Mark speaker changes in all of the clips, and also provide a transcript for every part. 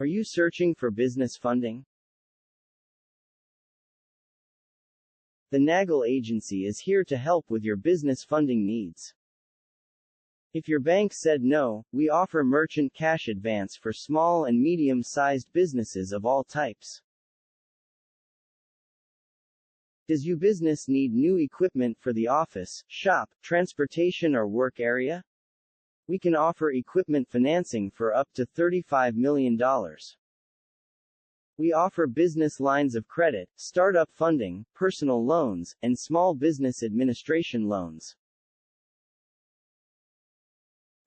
Speaker 1: Are you searching for business funding? The Nagel Agency is here to help with your business funding needs. If your bank said no, we offer merchant cash advance for small and medium-sized businesses of all types. Does your business need new equipment for the office, shop, transportation or work area? We can offer equipment financing for up to $35 million. We offer business lines of credit, startup funding, personal loans, and small business administration loans.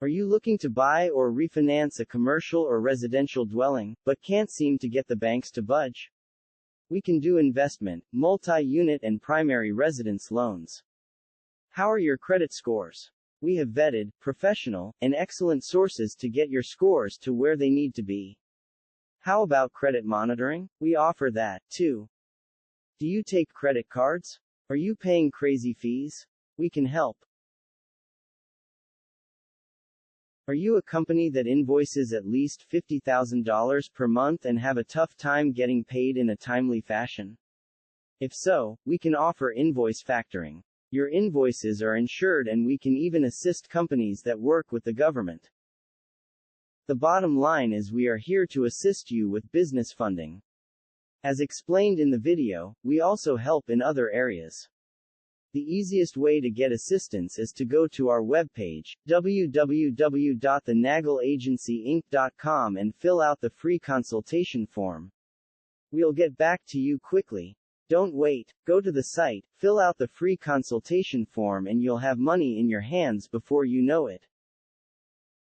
Speaker 1: Are you looking to buy or refinance a commercial or residential dwelling, but can't seem to get the banks to budge? We can do investment, multi-unit and primary residence loans. How are your credit scores? We have vetted, professional, and excellent sources to get your scores to where they need to be. How about credit monitoring? We offer that, too. Do you take credit cards? Are you paying crazy fees? We can help. Are you a company that invoices at least $50,000 per month and have a tough time getting paid in a timely fashion? If so, we can offer invoice factoring. Your invoices are insured and we can even assist companies that work with the government. The bottom line is we are here to assist you with business funding. As explained in the video, we also help in other areas. The easiest way to get assistance is to go to our webpage, www.thenagelagencyinc.com, and fill out the free consultation form. We'll get back to you quickly. Don't wait, go to the site, fill out the free consultation form and you'll have money in your hands before you know it.